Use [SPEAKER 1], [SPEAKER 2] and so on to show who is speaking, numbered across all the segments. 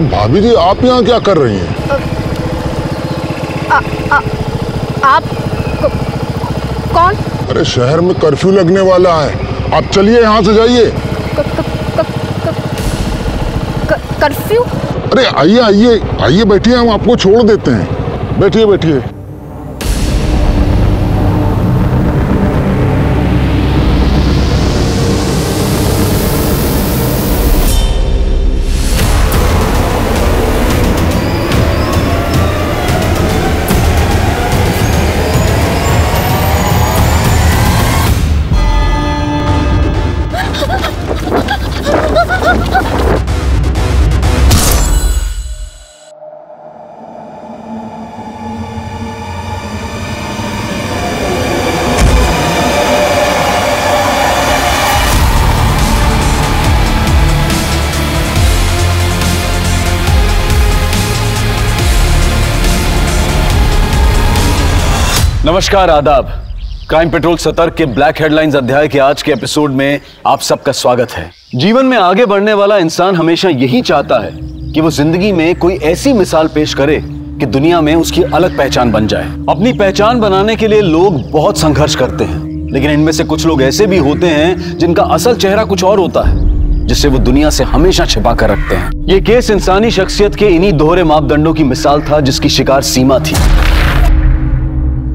[SPEAKER 1] भाभी जी, आप यहाँ क्या कर रही हैं?
[SPEAKER 2] आप कौन?
[SPEAKER 1] अरे शहर में कर्फ्यू लगने वाला है, आप चलिए यहाँ से जाइए।
[SPEAKER 2] कर्फ्यू?
[SPEAKER 1] अरे आइए आइए आइए, बैठिए, हम आपको छोड़ देते हैं। बैठिए बैठिए।
[SPEAKER 3] नमस्कार, आदाब। क्राइम पेट्रोल सतर्क के ब्लैक हेडलाइंस अध्याय के आज के एपिसोड में आप सबका स्वागत है। जीवन में आगे बढ़ने वाला इंसान हमेशा यही चाहता है कि वो जिंदगी में कोई ऐसी मिसाल पेश करे कि दुनिया में उसकी अलग पहचान बन जाए। अपनी पहचान बनाने के लिए लोग बहुत संघर्ष करते हैं, लेकिन इनमें से कुछ लोग ऐसे भी होते हैं जिनका असल चेहरा कुछ और होता है, जिससे वो दुनिया से हमेशा छिपा कर रखते हैं। ये केस इंसानी शख्सियत के इन्हीं दोहरे मापदंडों की मिसाल था, जिसकी शिकार सीमा थी।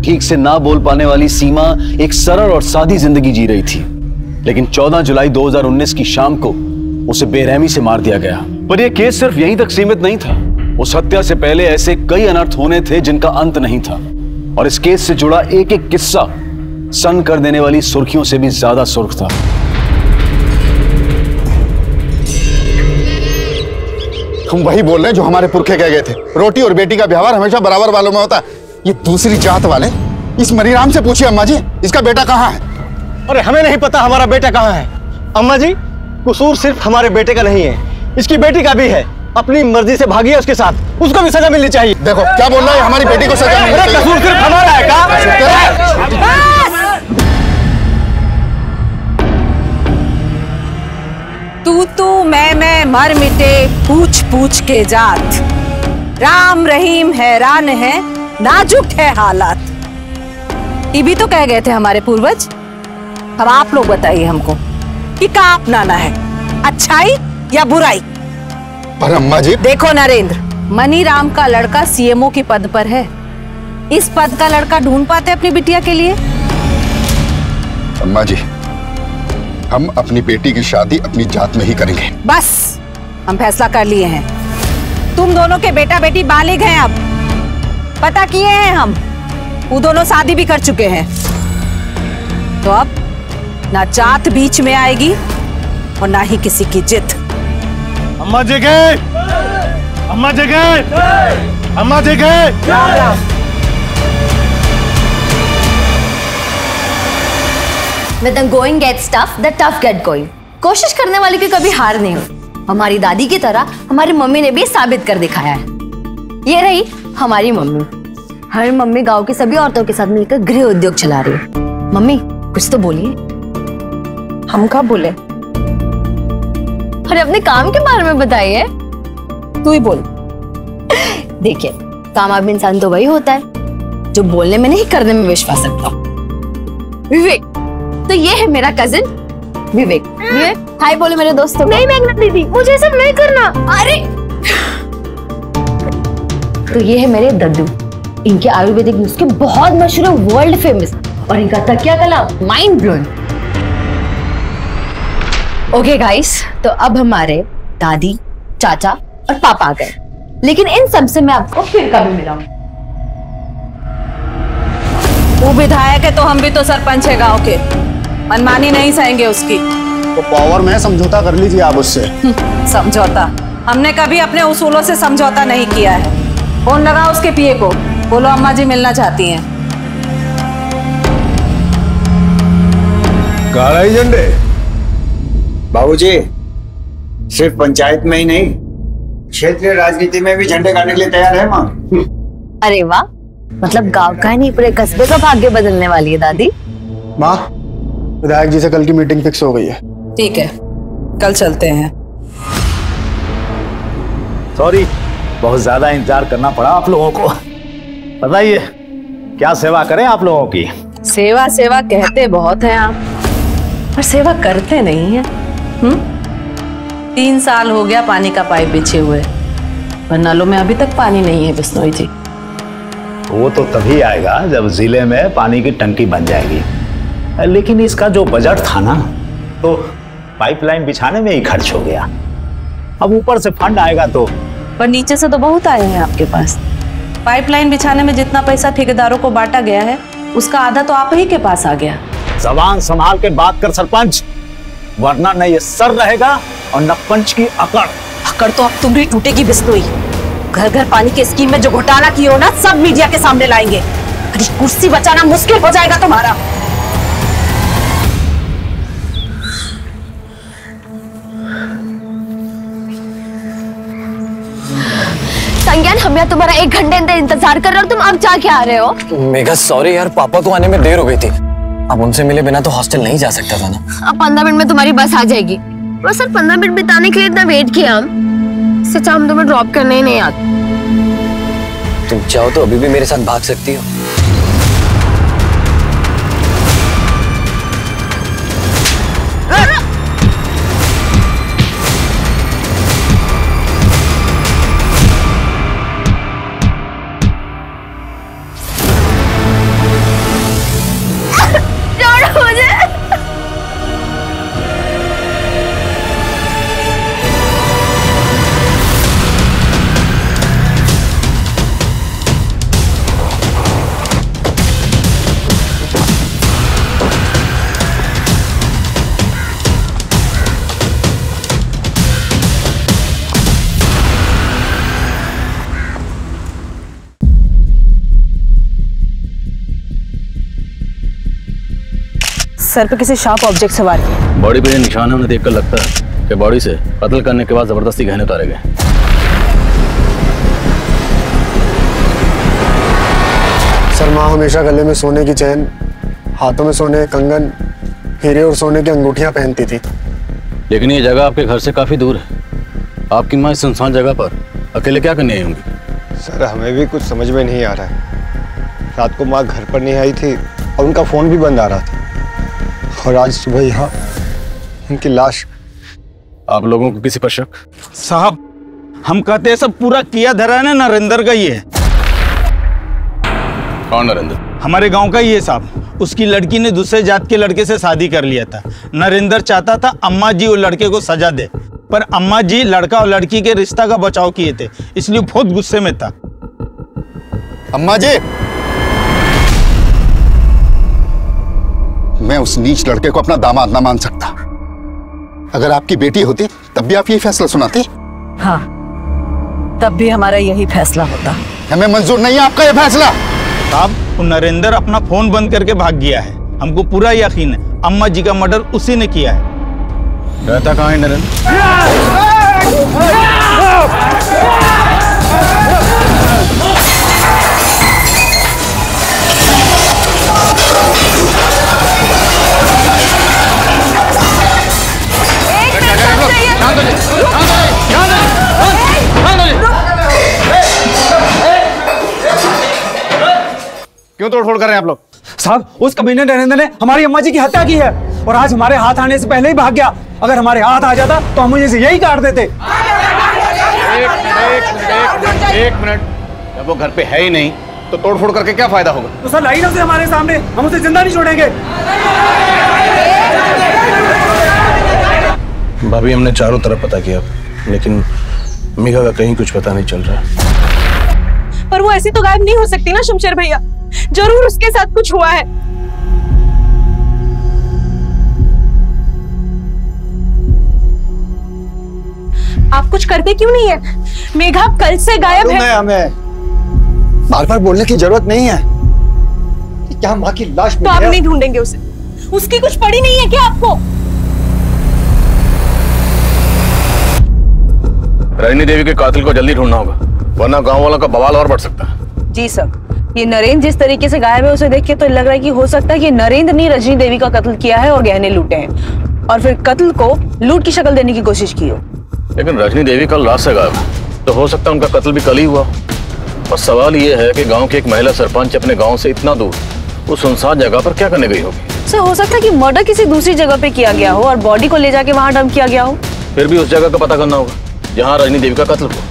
[SPEAKER 3] ठीक से ना बोल पाने वाली सीमा एक सरल और सादी जिंदगी जी रही थी, लेकिन 14 जुलाई 2019 की शाम को उसे बेरहमी से मार दिया गया। पर यह केस सिर्फ यहीं तक सीमित नहीं था। उस हत्या से पहले ऐसे कई अनर्थ होने थे जिनका अंत नहीं था, और इस केस से जुड़ा एक एक किस्सा सन कर देने वाली सुर्खियों से भी ज्यादा सुर्ख था।
[SPEAKER 4] हम वही बोल रहे हैं जो हमारे पुरखे कह गए थे, रोटी और बेटी का व्यवहार हमेशा बराबर वालों में होता है। ये दूसरी जात वाले इस मनीराम से पूछिए, अम्मा जी इसका बेटा कहाँ है?
[SPEAKER 5] अरे हमें नहीं पता हमारा बेटा कहाँ है। अम्मा जी, कसूर सिर्फ हमारे बेटे का नहीं है, इसकी बेटी का भी है। अपनी मर्जी से भागी है उसके साथ, उसको भी सजा मिलनी चाहिए।
[SPEAKER 4] देखो क्या बोल रहा है, हमारी बेटी को सजा मिलनी चाहिए।
[SPEAKER 5] कसूर सिर्फ हमारा है क्या?
[SPEAKER 2] तू मैं मर मिटे पूछ पूछ के जात। राम रहीम हैरान है, नाजुक है हालात। ये भी तो कह गए थे हमारे पूर्वज। अब आप लोग बताइए हमको कि क्या अपनाना है, अच्छाई या बुराई?
[SPEAKER 4] पर अम्मा जी
[SPEAKER 2] देखो नरेंद्र, मनीराम का लड़का सीएमओ के पद पर है। इस पद का लड़का ढूंढ पाते अपनी बिटिया के लिए?
[SPEAKER 4] अम्मा जी, हम अपनी बेटी की शादी अपनी जात में ही करेंगे।
[SPEAKER 2] बस, हम फैसला कर लिए हैं। तुम दोनों के बेटा बेटी बालिग हैं, अब पता किए हैं हम। वो दोनों शादी भी कर चुके हैं, तो अब ना जात बीच में आएगी और ना ही किसी की जिद।
[SPEAKER 5] अम्मा जी गए, अम्मा जी गए, अम्मा जी गए।
[SPEAKER 6] When the going gets tough, the tough get going. कोशिश करने वाले की कभी हार नहीं होती। हमारी दादी की तरह हमारी मम्मी ने भी साबित कर दिखाया है। ये रही हमारी मम्मी। हर मम्मी गांव की सभी औरतों के साथ मिलकर गृह उद्योग चला रही है। मम्मी कुछ तो बोलिए।
[SPEAKER 2] हम कब बोले?
[SPEAKER 6] अरे अपने काम के बारे में बताइए।
[SPEAKER 2] तू ही बोल।
[SPEAKER 6] देखिए, कामयाब इंसान तो वही होता है जो बोलने में नहीं करने में विश्वास रखता। विवेक, तो ये है मेरा कजिन विवेक। विवेक हाय बोले मेरे दोस्तों। नहीं मेघना दीदी, मुझे सब नहीं करना। अरे तो ये है मेरे दद्दू। इनके आयुर्वेदिक नुस्खे बहुत मशहूर है, वर्ल्ड फेमस, और इनका तकिया कला माइंड ब्लोइंग। ओके गाइस, तो अब हमारे दादी, चाचा और पापा आ गए, लेकिन इन सब से मैं आपको फिर कभी मिलाऊं।
[SPEAKER 2] वो विधायक है तो हम भी तो सरपंच है गांव के, मनमानी नहीं सहेंगे उसकी।
[SPEAKER 4] तो पावर में समझौता कर लीजिए आप उससे।
[SPEAKER 2] समझौता? हमने कभी अपने उसूलों से समझौता नहीं किया है। फोन लगा उसके पिए को, बोलो अम्मा जी मिलना चाहती हैं।
[SPEAKER 7] काला झंडे बाबूजी, सिर्फ पंचायत में ही नहीं, क्षेत्रीय राजनीति में भी झंडे गाड़ने के लिए तैयार है माँ।
[SPEAKER 6] अरे वाह, मतलब गांव का ही नहीं पूरे कस्बे का भाग्य बदलने वाली है दादी।
[SPEAKER 5] माँ, विधायक जी से कल की मीटिंग फिक्स हो गई है।
[SPEAKER 2] ठीक है, कल चलते हैं।
[SPEAKER 8] सॉरी, बहुत ज्यादा इंतजार करना पड़ा आप लोगों को। बताइए क्या सेवा करें आप लोगों की?
[SPEAKER 2] सेवा सेवा कहते बहुत हैं आप, पर सेवा करते नहीं है। 3 साल हो गया पानी का पाइप बिछे हुए, पर नलों में अभी तक पानी नहीं है बिश्नोई जी।
[SPEAKER 8] वो तो तभी आएगा जब जिले में पानी की टंकी बन जाएगी। लेकिन इसका जो बजट था ना, तो पाइपलाइन बिछाने में ही खर्च हो गया। अब ऊपर से फंड आएगा तो।
[SPEAKER 2] पर नीचे से तो बहुत आए हैं आपके पास। पाइपलाइन बिछाने में जितना पैसा ठेकेदारों को बांटा गया है, उसका आधा तो आप ही के पास आ गया।
[SPEAKER 8] जबान संभाल के बात कर सरपंच, वरना न ये सर रहेगा और न पंच की अकड़।
[SPEAKER 2] अकड़ तो अब तुम्हारी टूटेगी बिश्नोई। घर घर पानी की स्कीम में जो घोटाला किए हो ना, सब मीडिया के सामने लाएंगे। कुर्सी बचाना मुश्किल हो जाएगा तुम्हारा।
[SPEAKER 6] संज्ञान, हम यहाँ तुम्हारा 1 घंटे इंतजार कर रहे हो, तुम अब जाके आ रहे हो?
[SPEAKER 5] मेघा सॉरी यार, पापा को आने में देर हो गई थी। अब उनसे मिले बिना तो हॉस्टल नहीं जा सकता था ना।
[SPEAKER 6] अब 15 मिनट में तुम्हारी बस आ जाएगी। बस सर 15 मिनट बिताने के लिए इतना वेट किया हम। सच हम तुम्हें ड्रॉप करने ही नहीं आते।
[SPEAKER 5] तुम चाहो तो अभी भी मेरे साथ भाग सकती हो।
[SPEAKER 2] सर पे किसी शार्प ऑब्जेक्ट से वार किया।
[SPEAKER 3] बॉडी पे निशान है, उन्हें देखकर लगता है कि बॉडी से कत्ल करने के बाद जबरदस्ती गहने उतारे गए।
[SPEAKER 9] सर माँ हमेशा गले में सोने की चैन, हाथों में सोने के कंगन, हीरे और सोने की अंगूठियां पहनती थी।
[SPEAKER 3] लेकिन ये जगह आपके घर से काफी दूर है। आपकी माँ इस सुनसान जगह पर अकेले क्या करने आई होंगी?
[SPEAKER 10] सर हमें भी कुछ समझ में नहीं आ रहा है। रात को माँ घर पर नहीं आई थी और उनका फोन भी बंद आ रहा था, और आज सुबह यहाँ उनकी लाश।
[SPEAKER 3] आप लोगों को किसी पर शक?
[SPEAKER 11] साहब हम कहते हैं सब पूरा किया धरा है ना, नरेंद्र का ही है।
[SPEAKER 3] कौन नरेंद्र?
[SPEAKER 11] हमारे गांव का ही है साहब। उसकी लड़की ने दूसरे जात के लड़के से शादी कर लिया था। नरेंद्र चाहता था अम्मा जी उस लड़के को सजा दे, पर अम्मा जी लड़का और लड़की के रिश्ता का बचाव किए थे, इसलिए बहुत गुस्से में था।
[SPEAKER 4] अम्मा जी, मैं उस नीच लड़के को अपना दामाद ना मान सकता। अगर आपकी बेटी होती तब भी आप यही फैसला सुनाते?
[SPEAKER 2] हाँ, तब भी हमारा यही फैसला होता।
[SPEAKER 4] हमें मंजूर नहीं है आपका यह फैसला।
[SPEAKER 11] साहब नरेंद्र अपना फोन बंद करके भाग गया है। हमको पूरा यकीन है अम्मा जी का मर्डर उसी ने किया है।
[SPEAKER 3] रहता कहाँ है नरेंद्र?
[SPEAKER 11] क्यों तोड़फोड़ कर रहे हैं आप लोग? साहब उस कमीने नरेंद्र ने हमारी अम्मा जी की हत्या की है, और आज हमारे हाथ आने से पहले ही भाग गया। अगर हमारे हाथ आ जाता तो हम मुझे यही काट देते।
[SPEAKER 3] एक मिनट, जब वो घर पे है ही नहीं तो तोड़फोड़ करके क्या फायदा होगा?
[SPEAKER 11] तो सर लाई ना उसे हमारे सामने, हम उसे जिंदा नहीं छोड़ेंगे।
[SPEAKER 12] भाभी हमने चारों तरफ पता किया, लेकिन मेघा का कहीं कुछ पता नहीं चल रहा।
[SPEAKER 13] पर वो ऐसी तो गायब नहीं हो सकती ना शमशेर भैया, जरूर उसके साथ कुछ हुआ है। आप कुछ करते क्यों नहीं है? मेघा कल से गायब है।
[SPEAKER 10] हमें बार बार बोलने की जरूरत नहीं है कि क्या माँ की लाश
[SPEAKER 13] तो आप नहीं ढूंढेंगे उसे? उसकी कुछ पड़ी नहीं है क्या आपको?
[SPEAKER 3] रजनी देवी के कातिल को जल्दी ढूंढना होगा, वरना गांव वालों का बवाल और बढ़ सकता है।
[SPEAKER 2] जी सर, ये नरेंद्र जिस तरीके से गायब है उसे देख के तो लग रहा है कि हो सकता है कि नरेंद्र ने रजनी देवी का कत्ल किया है और गहने लूटे हैं, और फिर कत्ल को लूट की शक्ल देने की कोशिश की हो।
[SPEAKER 3] लेकिन रजनी देवी कल रात से गायब है,
[SPEAKER 12] तो हो सकता है उनका कत्ल भी कल ही हुआ। और सवाल ये है कि गांव की एक महिला सरपंच अपने गांव से इतना दूर उस सुनसान जगह पर क्या करने गई होगी।
[SPEAKER 13] सर हो सकता है कि मर्डर किसी दूसरी जगह पे किया गया हो और बॉडी को ले जाके वहां डंप किया गया हो।
[SPEAKER 12] फिर भी उस जगह का पता करना होगा जहाँ रजनी देवी का कत्ल हुआ।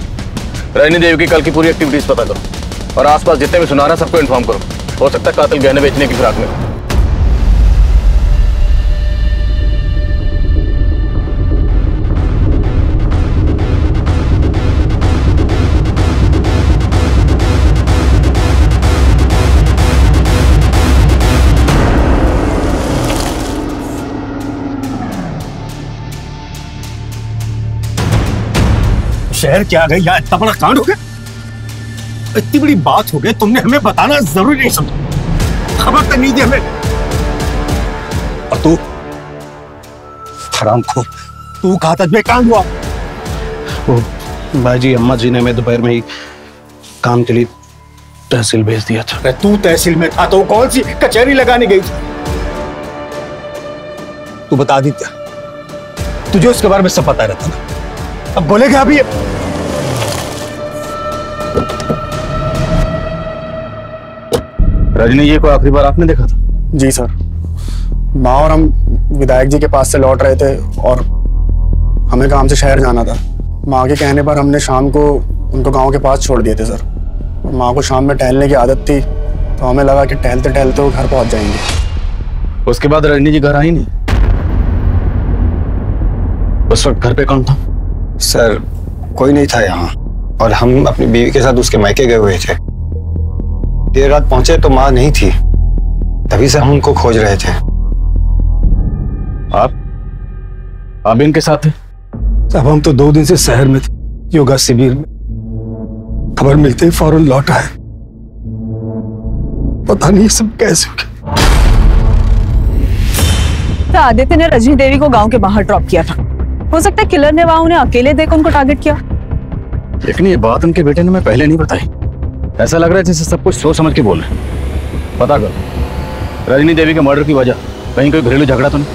[SPEAKER 12] रजनी देवी की कल की पूरी एक्टिविटीज पता करो और आसपास जितने भी सुनार हैं सबको इन्फॉर्म करो। हो सकता है कातिल गहने बेचने की फिराक में हो।
[SPEAKER 5] शहर क्या आ गई यार, इतना बड़ा कांड हो गया, इतनी बड़ी बात हो गई, तुमने हमें बताना जरूरी नहीं समझा, खबर तक नहीं दी हमें। और तू हरामखोर, तू कहा था कांड हुआ?
[SPEAKER 12] वो भाई जी, अम्मा जी ने हमें दोपहर में ही काम के लिए तहसील भेज दिया था।
[SPEAKER 5] तू तहसील में था तो कौन सी कचहरी लगाने गई थी? तू बता दी क्या, तुझे उसके बारे में सब पता रहता ना, अब बोलेगा अभी?
[SPEAKER 12] रजनी ये को आखिरी बार आपने देखा था?
[SPEAKER 9] जी सर, माँ और हम विधायक जी के पास से लौट रहे थे और हमें काम से शहर जाना था। माँ के कहने पर हमने शाम को उनको गांव के पास छोड़ दिए थे सर। माँ को शाम में टहलने की आदत थी तो हमें लगा कि टहलते टहलते वो घर पहुंच जाएंगे।
[SPEAKER 12] उसके बाद रजनी जी घर आई नहीं? उस वक्त घर पे कौन था?
[SPEAKER 10] सर कोई नहीं था यहाँ और हम अपनी बीवी के साथ उसके मायके गए हुए थे। देर रात पहुंचे तो माँ नहीं थी, तभी से हम उनको खोज रहे थे।
[SPEAKER 12] आप इनके साथ थे?
[SPEAKER 5] अब हम तो 2 दिन से शहर में थे, योगा शिविर में। खबर मिलते ही फौरन लौट आए। पता नहीं सब कैसे हो गया।
[SPEAKER 13] तो आदित्य ने रजनी देवी को गांव के बाहर ड्रॉप किया था। हो सकता है किलर ने वहां उन्हें अकेले देख उनको टारगेट किया।
[SPEAKER 12] लेकिन ये बात उनके बेटे ने मैं पहले नहीं बताई। ऐसा लग रहा है जैसे सब कुछ सोच समझ के बोल रहे हैं। पता करो रजनी देवी के मर्डर की वजह कहीं कोई घरेलू झगड़ा तो नहीं,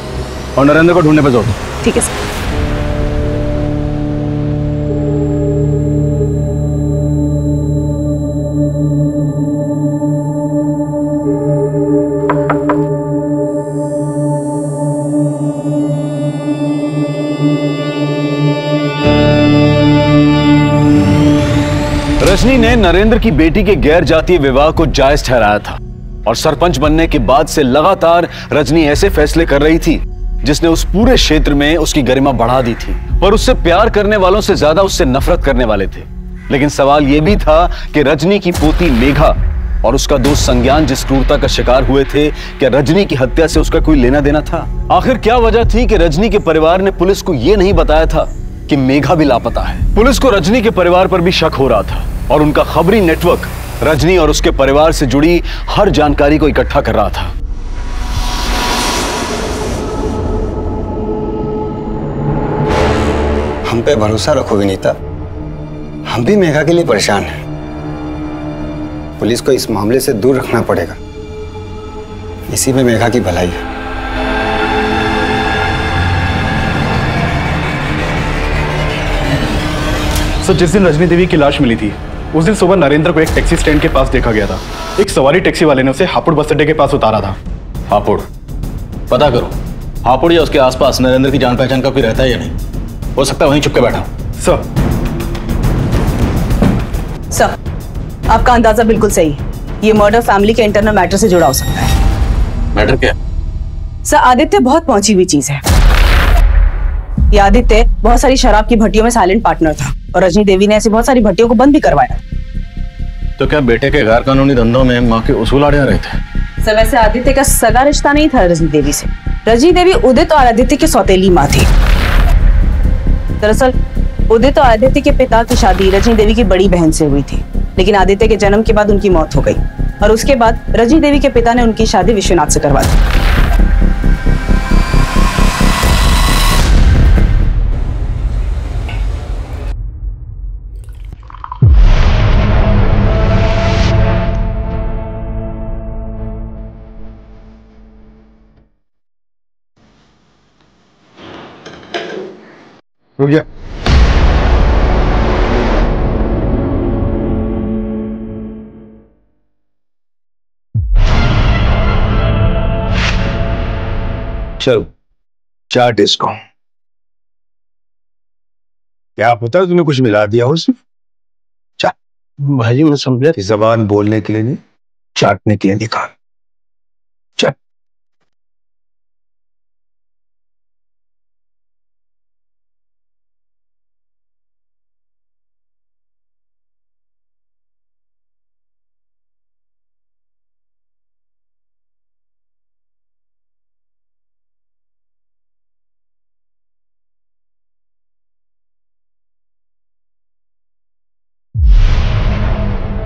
[SPEAKER 12] और नरेंद्र को ढूंढने पर जोर दो।
[SPEAKER 13] ठीक है सर।
[SPEAKER 3] रजनी ने नरेंद्र की बेटी के गैर जातीय विवाह को जायज ठहराया था और सरपंच बनने के बाद से लगातार रजनी ऐसे फैसले कर रही थी जिसने उस पूरे क्षेत्र में उसकी गरिमा बढ़ा दी थी। पर उससे प्यार करने वालों से ज्यादा उससे नफरत करने वाले थे। लेकिन सवाल यह भी था कि रजनी की पोती मेघा और उसका दोस्त संज्ञान जिस क्रूरता का शिकार हुए थे, क्या रजनी की हत्या से उसका कोई लेना देना था? आखिर क्या वजह थी कि रजनी के परिवार ने पुलिस को यह नहीं बताया था कि मेघा भी लापता है? पुलिस को रजनी के परिवार पर भी शक हो रहा था और उनका खबरी नेटवर्क रजनी और उसके परिवार से जुड़ी हर जानकारी को इकट्ठा कर रहा था।
[SPEAKER 10] हम पे भरोसा रखो विनीता, हम भी मेघा के लिए परेशान हैं। पुलिस को इस मामले से दूर रखना पड़ेगा, इसी में मेघा की भलाई है।
[SPEAKER 14] सर, जिस दिन रजनी देवी की लाश मिली थी उस दिन सुबह नरेंद्र को एक टैक्सी स्टैंड के पास देखा गया था। एक सवारी टैक्सी वाले ने उसे हापुड़ बस अड्डे के पास उतारा था।
[SPEAKER 12] हापुड़ पता करो, हापुड़ या उसके आसपास नरेंद्र की जान पहचान का कोई रहता है या नहीं? हो सकता है वहीं छुप के बैठा हूं।
[SPEAKER 13] सर, आपका अंदाजा बिल्कुल सही है। ये मर्डर फैमिली के इंटरनल मैटर से जुड़ा हो सकता है।
[SPEAKER 12] मैटर क्या?
[SPEAKER 13] सर, आदित्य बहुत पहुंची हुई चीज है। ये आदित्य बहुत सारी शराब की भट्टियों में साइलेंट पार्टनर था और रजनी देवी ने ऐसी बहुत सारी भट्टियों को बंद भी करवाया।
[SPEAKER 12] तो क्या बेटे के गैर कानूनी धंधों में माँ के उसूल आड़े आ रहे थे?
[SPEAKER 13] सर, वैसे आदित्य का सगा रिश्ता नहीं था रजनी देवी से। रजनी देवी उदित और आदित्य की सौतेली माँ थी। दरअसल उदित और आदित्य के पिता की शादी रजनी देवी की बड़ी बहन से हुई थी, लेकिन आदित्य के जन्म के बाद उनकी मौत हो गई और उसके बाद रजनी देवी के पिता ने उनकी शादी विश्वनाथ से करवा दी।
[SPEAKER 5] चलो चाट इसको। क्या पता तूने कुछ मिला दिया हो उसमें। चाट भाजी मैं समझा थी जबान बोलने के लिए नहीं, चाटने के लिए निकाल। चाट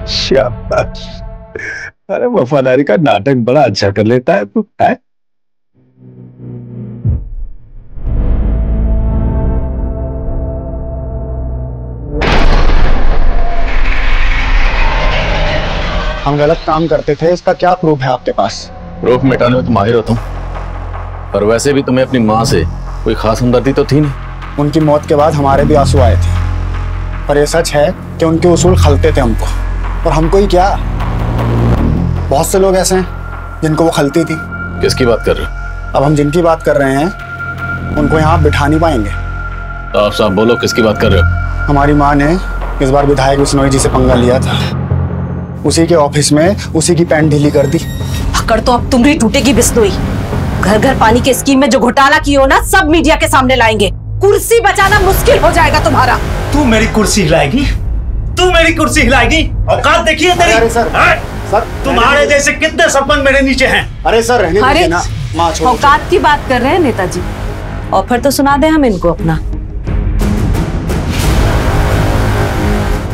[SPEAKER 5] शाबाश। अरे वफादारी का नाटक बड़ा अच्छा कर लेता है तू है।
[SPEAKER 9] हम गलत काम करते थे, इसका क्या प्रूफ है आपके पास?
[SPEAKER 12] प्रूफ मिटाने में तो माहिर होता हूँ, पर वैसे भी तुम्हें अपनी माँ से कोई खास हमदर्दी तो थी नहीं।
[SPEAKER 9] उनकी मौत के बाद हमारे भी आंसू आए थे, पर यह सच है कि उनके उसूल खलते थे हमको, और हमको ही क्या, बहुत से लोग ऐसे हैं जिनको वो खलती थी।
[SPEAKER 12] किसकी बात कर रहे हो?
[SPEAKER 9] अब हम जिनकी बात कर रहे हैं उनको यहाँ बिठा नहीं पाएंगे।
[SPEAKER 12] तो आप साहब बोलो, किसकी बात कर रहे हो?
[SPEAKER 9] हमारी माँ ने इस बार विधायक बिश्नोई जी से पंगा लिया था, उसी के ऑफिस में उसी की पैंट ढीली कर दी।
[SPEAKER 2] पकड़ तो अब तुम्हारी टूटेगी बिश्नोई। घर घर पानी के स्कीम में जो घोटाला की हो ना, सब मीडिया के सामने लाएंगे। कुर्सी बचाना मुश्किल हो जाएगा तुम्हारा।
[SPEAKER 5] तू मेरी कुर्सी हिलाएगी? तू मेरी कुर्सी हिलाएगी? औकात देखिए तेरी।
[SPEAKER 9] अरे सर, सर
[SPEAKER 5] तुम्हारे जैसे कितने सरपंच मेरे नीचे हैं।
[SPEAKER 9] अरे सर रहने दीजिए ना, माँ छोड़ो।
[SPEAKER 2] औकात की बात कर रहे हैं नेताजी, ऑफर तो सुना दे हम इनको अपना।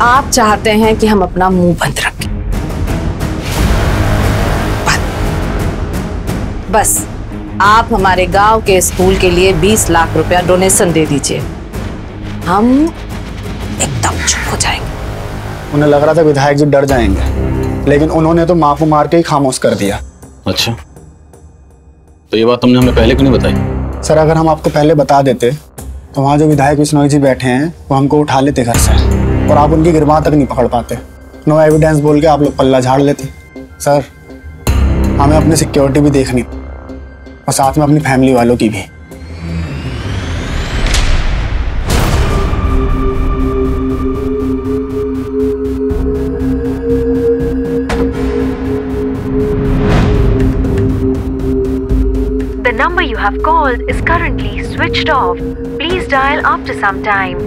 [SPEAKER 2] आप चाहते हैं कि हम अपना मुंह बंद रखें, बस आप हमारे गांव के स्कूल के लिए 20 लाख रुपया डोनेशन दे दीजिए, हम एकदम चुप हो जाएंगे।
[SPEAKER 9] उन्हें लग रहा था विधायक जी डर जाएंगे, लेकिन उन्होंने तो माँ को मार के ही खामोश कर दिया।
[SPEAKER 12] अच्छा, तो ये बात तुमने हमें पहले क्यों नहीं बताई?
[SPEAKER 9] सर अगर हम आपको पहले बता देते तो वहाँ जो विधायक बिश्नोई जी बैठे हैं वो हमको उठा लेते घर से, और आप उनकी गिरबान तक नहीं पकड़ पाते। नो एविडेंस बोल के आप लोग पल्ला झाड़ लेते। सर हमें अपनी सिक्योरिटी भी देखनी, और साथ में अपनी फैमिली वालों की भी।
[SPEAKER 15] The number you have called is currently switched off. Please dial after some time.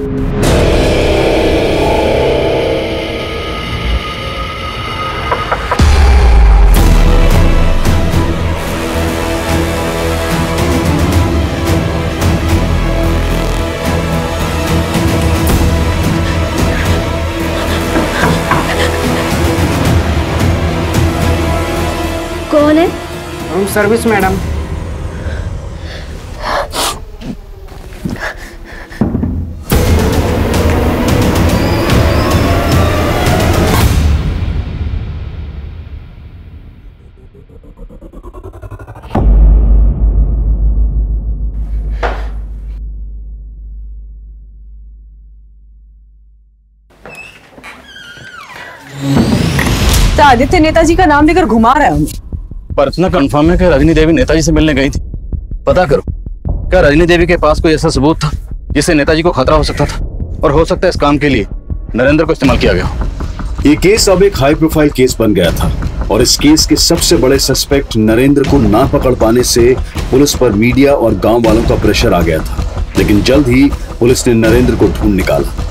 [SPEAKER 6] कौन है?
[SPEAKER 16] Room service madam.
[SPEAKER 13] Aditya Netaji का नाम लेकर घुमा रहा है उन्हें।
[SPEAKER 12] पर इतना कंफर्म है कि रजनी देवी नेताजी से मिलने गई थी। पता करो, क्या रजनी देवी के पास कोई ऐसा सबूत था जिससे नेताजी को खतरा हो सकता था, और हो सकता है इस काम के लिए नरेंद्र को इस्तेमाल किया गया हो।
[SPEAKER 3] ये केस अब एक हाई प्रोफाइल केस बन गया था, और इस केस के सबसे बड़े सस्पेक्ट नरेंद्र को ना पकड़ पाने से पुलिस पर मीडिया और गांव वालों का प्रेशर आ गया था। लेकिन जल्द ही पुलिस ने नरेंद्र को ढूंढ निकाला।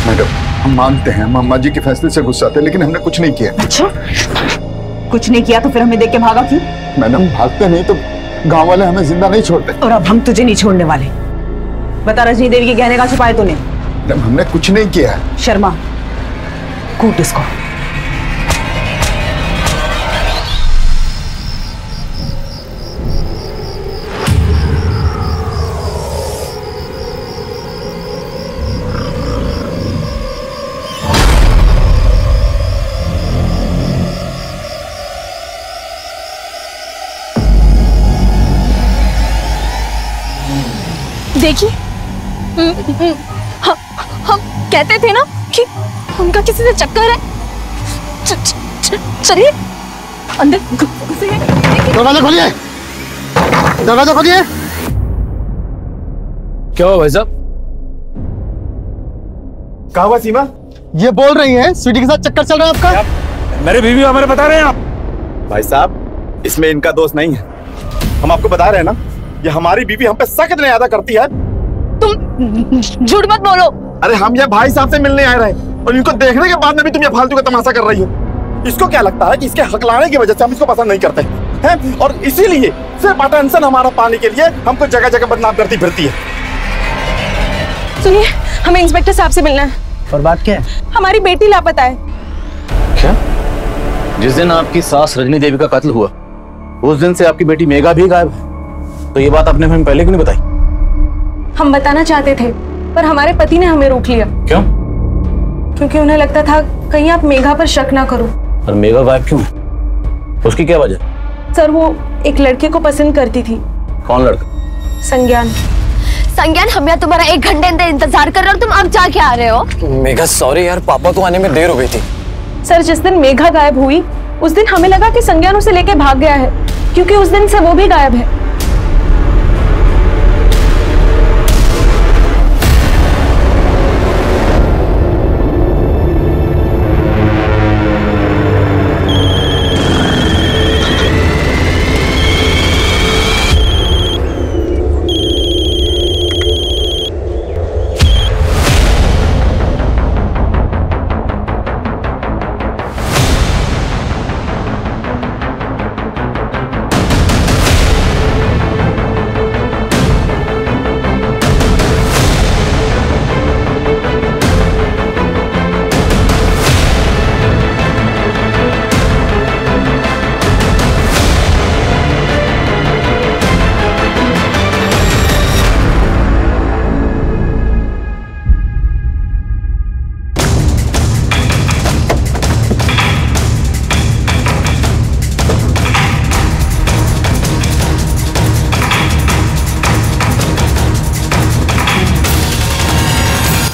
[SPEAKER 1] मैडम हम मानते हैं मामा जी के फैसले से गुस्सा थे, लेकिन हमने कुछ नहीं किया।
[SPEAKER 13] अच्छा, कुछ नहीं किया तो फिर हमें देख के भागा क्यों?
[SPEAKER 1] मैडम भागते नहीं तो गांव वाले हमें जिंदा नहीं छोड़ते।
[SPEAKER 13] और अब हम तुझे नहीं छोड़ने वाले। बता, रजनी देवी के गहने का छुपाए तूने?
[SPEAKER 1] मैडम हमने कुछ नहीं किया।
[SPEAKER 13] शर्मा, कूट इसको।
[SPEAKER 6] देखिए, कहते थे ना कि उनका किसी से चक्कर है। चलिए अंदर घुसिए।
[SPEAKER 4] दरवाजा खोलिए, दरवाजा खोलिए।
[SPEAKER 12] क्या हुआ भाई साहब?
[SPEAKER 4] कहा हुआ सीमा? ये बोल रही है स्वीटी के साथ चक्कर चल रहा है आपका।
[SPEAKER 12] मेरे बीवी हमारे बता रहे हैं आप।
[SPEAKER 16] भाई साहब इसमें इनका दोष नहीं है, हम आपको बता रहे हैं ना, ये हमारी बीवी हम पे सख्त न्याय करती है।
[SPEAKER 6] तुम झूठ मत बोलो।
[SPEAKER 16] अरे हम ये भाई साहब से मिलने आए रहे और इनको देखने के बाद में भी तुम ये फालतू का तमाशा कर रही हो। इसको क्या लगता है कि इसके हकलाने की वजह से हम इसको पसंद नहीं करते हैं, और इसीलिए सिर्फ अटेंशन हमारा पाने के लिए हमको जगह जगह बदनाम करती फिरती है।
[SPEAKER 13] सुनिए, हमें इंस्पेक्टर साहब से मिलना है।
[SPEAKER 12] और बात क्या है?
[SPEAKER 13] हमारी बेटी लापता है।
[SPEAKER 12] क्या? जिस दिन आपकी सास रजनी देवी का कत्ल हुआ उस दिन से आपकी बेटी मेघा भी गायब है, तो ये बात आपने हमें पहले क्यों नहीं बताई?
[SPEAKER 13] हम बताना चाहते थे पर हमारे पति ने हमें रोक लिया।
[SPEAKER 12] क्यों?
[SPEAKER 13] क्योंकि उन्हें लगता था कहीं आप मेघा पर शक ना करो।
[SPEAKER 12] और मेघा गायब क्यों है? उसकी क्या वजह?
[SPEAKER 13] सर वो एक लड़के को पसंद करती थी।
[SPEAKER 12] कौन लड़का?
[SPEAKER 13] संज्ञान।
[SPEAKER 6] संज्ञान, हम यहाँ तुम्हारा 1 घंटे इंतजार कर रहे हो और तुम अब जाके आ रहे हो।
[SPEAKER 17] मेघा सॉरी यार, पापा को आने में देर हो गई थी।
[SPEAKER 13] सर जिस दिन मेघा गायब हुई उस दिन हमें लगा कि संज्ञान उसे लेके भाग गया है, क्योंकि उस दिन से वो भी गायब है।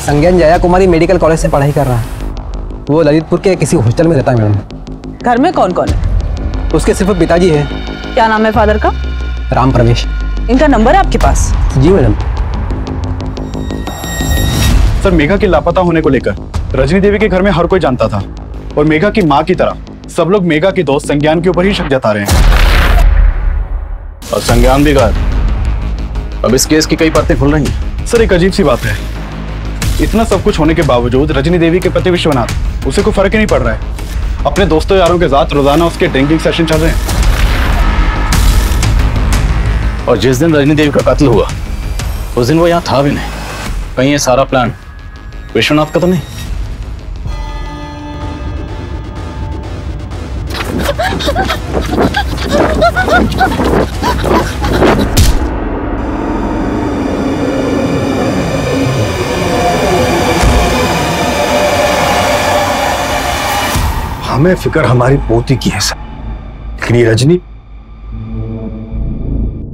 [SPEAKER 17] संज्ञान जया कुमारी मेडिकल कॉलेज से पढ़ाई कर रहा है। वो ललितपुर के किसी हॉस्टल में रहता है मैडम।
[SPEAKER 13] घर में कौन कौन है?
[SPEAKER 17] उसके सिर्फ पिताजी है।
[SPEAKER 13] क्या नाम है फादर का?
[SPEAKER 17] राम प्रवेश।
[SPEAKER 13] इनका नंबर है आपके पास?
[SPEAKER 17] जी मैडम।
[SPEAKER 14] सर मेघा के लापता होने को लेकर रजनी देवी के घर में हर कोई जानता था, और मेघा की माँ की तरह सब लोग मेघा के दोस्त संज्ञान के ऊपर ही शक जता रहे हैं।
[SPEAKER 12] और संज्ञान भी गायब। अब इस केस की कई परतें खुल रही हैं।
[SPEAKER 14] सर एक अजीब सी बात है, इतना सब कुछ होने के बावजूद रजनी देवी के पति विश्वनाथ, उसे कोई फर्क ही नहीं पड़ रहा है। अपने दोस्तों यारों के साथ रोजाना उसके ड्रिंकिंग सेशन चल रहे हैं।
[SPEAKER 12] और जिस दिन रजनी देवी का कत्ल हुआ उस दिन वो यहाँ था भी नहीं। कहीं ये सारा प्लान विश्वनाथ का तो नहीं?
[SPEAKER 5] हमें फिक्र हमारी पोती की है सर, लेकिन ये रजनी,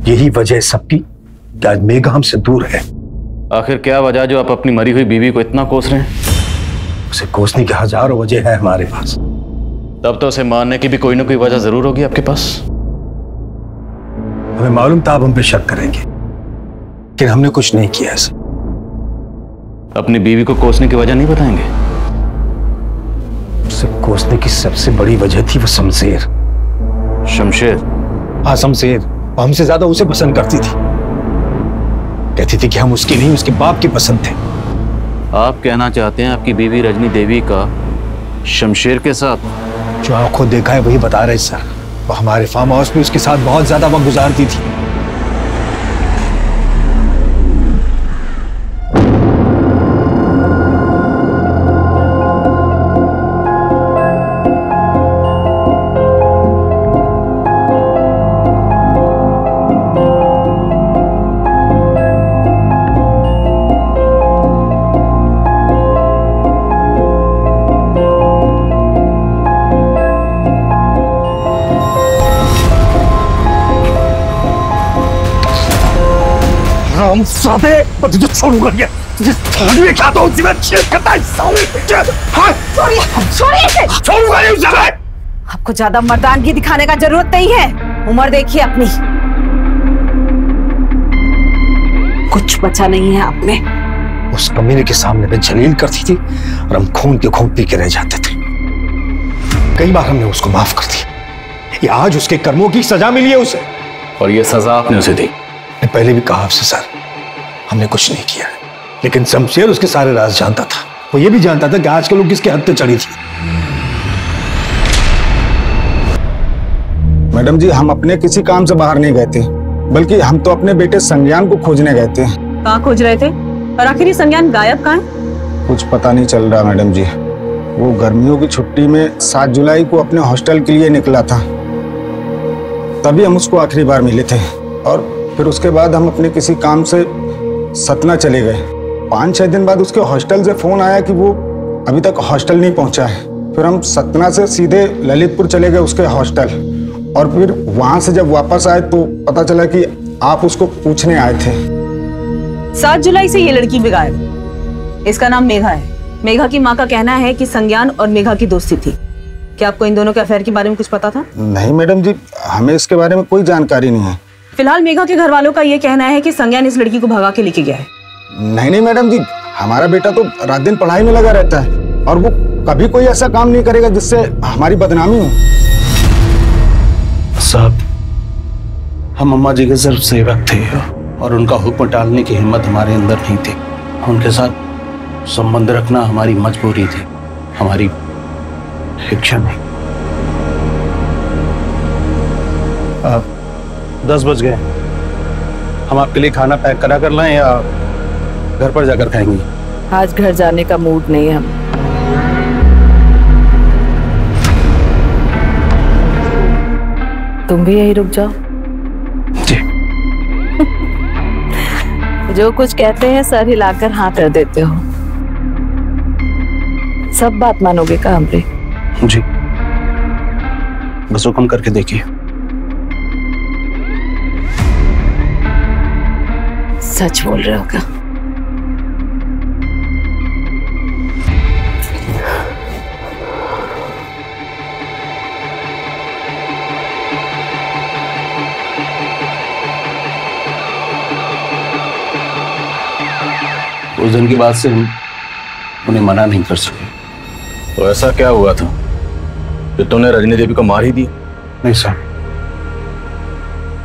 [SPEAKER 5] यही वजह है सबकी कि आज मेघा हमसे दूर है।
[SPEAKER 12] आखिर क्या वजह जो आप अपनी मरी हुई बीवी को इतना कोस रहे हैं?
[SPEAKER 5] उसे कोसने की हजारों वजह है हमारे पास।
[SPEAKER 12] तब तो उसे मारने की भी कोई ना कोई वजह जरूर होगी आपके पास।
[SPEAKER 5] हमें मालूम था आप हम पे शक करेंगे, लेकिन हमने कुछ नहीं किया ऐसा।
[SPEAKER 12] अपनी बीवी को कोसने की वजह नहीं बताएंगे?
[SPEAKER 5] उसे कोसने की सबसे बड़ी वजह थी वो शमशेर।
[SPEAKER 12] शमशेर?
[SPEAKER 5] हाँ शमशेर, हमसे ज्यादा उसे पसंद करती थी। कहती थी कि हम उसकी नहीं उसके बाप की पसंद थे।
[SPEAKER 12] आप कहना चाहते हैं आपकी बीवी रजनी देवी का शमशेर के साथ?
[SPEAKER 5] जो आंखों देखा है वही बता रहे सर। वो हमारे फार्म हाउस में उसके साथ बहुत ज्यादा वक्त गुजारती थी। हम साथे तुझे छोड़ूंगा क्या? छोड़िए क्या तो उसी में छेद करता है साले।
[SPEAKER 2] छोड़िए
[SPEAKER 5] छोड़ूंगा नहीं उसे मैं।
[SPEAKER 2] आपको ज्यादा मर्दानगी दिखाने का जरूरत नहीं है। उम्र देखिए अपनी, कुछ बचा नहीं है आप में।
[SPEAKER 5] उस कमीने के सामने मैं जलील करती थी और हम खून के घूंट पी के रह जाते थे। कई बार हमने उसको माफ कर दिया। ये आज उसके कर्मों की सजा मिली है उसे,
[SPEAKER 12] और ये सजा आपने उसे दी।
[SPEAKER 5] मैं पहले भी कहा आपसे सर, हमने कुछ नहीं किया, लेकिन शमशेर उसके सारे राज जानता था। वो ये भी जानता था कि आजकल वो किसके हद पे चढ़ी थी।
[SPEAKER 9] मैडम जी, हम अपने किसी काम से बाहर नहीं गए थे, बल्कि हम तो अपने बेटे संज्ञान को खोजने गए थे।
[SPEAKER 13] कहाँ खोज रहे थे? और आखिर ये संज्ञान गायब कहाँ है?
[SPEAKER 9] कुछ पता नहीं चल रहा मैडम जी। वो गर्मियों की छुट्टी में 7 जुलाई को अपने हॉस्टल के लिए निकला था, तभी हम उसको आखिरी बार मिले थे। और फिर उसके बाद हम अपने किसी काम से सतना चले गए। 5-6 दिन बाद उसके हॉस्टल से फोन आया कि वो अभी तक हॉस्टल नहीं पहुंचा है। फिर हम सतना से सीधे ललितपुर चले गए उसके हॉस्टल, और फिर वहां से जब वापस आए तो पता चला कि आप उसको पूछने आए थे।
[SPEAKER 13] 7 जुलाई से ये लड़की भी गायब है। इसका नाम मेघा है। मेघा की माँ का कहना है कि संज्ञान और मेघा की दोस्ती थी। क्या आपको इन दोनों के अफेयर के बारे में कुछ पता था?
[SPEAKER 9] नहीं मैडम जी, हमें इसके बारे में कोई जानकारी नहीं है।
[SPEAKER 13] फिलहाल मेघा के घर वालों का ये कहना है कि संज्ञान इस लड़की को भगा के लेके गया है।
[SPEAKER 9] नहीं मैडम जी, हमारा बेटा तो रात दिन पढ़ाई में लगा रहता है, और वो कभी कोई ऐसा काम नहीं करेगा जिससे हमारी बदनामी हो।
[SPEAKER 12] साहब, हम अम्मा जी के सिर्फ सेवक थे और उनका हुक्म टालने की हिम्मत हमारे अंदर नहीं थी। उनके साथ संबंध रखना हमारी मजबूरी थी, हमारी इच्छा नहीं। 10 बज गए। हम आपके लिए खाना पैक करा कर लाएं या घर पर जाकर खाएंगे?
[SPEAKER 2] आज घर जाने का मूड नहीं है हम। तुम भी यहीं रुक जाओ।
[SPEAKER 12] जी।
[SPEAKER 2] जो कुछ कहते हैं सर हिलाकर हाँ कर देते हो। सब बात मानोगे का हमरे?
[SPEAKER 12] जी, बस हुक्म करके देखिए।
[SPEAKER 2] सच बोल रहे हो क्या?
[SPEAKER 12] उस दिन की बात से हम उन्हें मना नहीं कर सके। तो ऐसा क्या हुआ था कि तुमने रजनी देवी को मार ही दी? नहीं सर,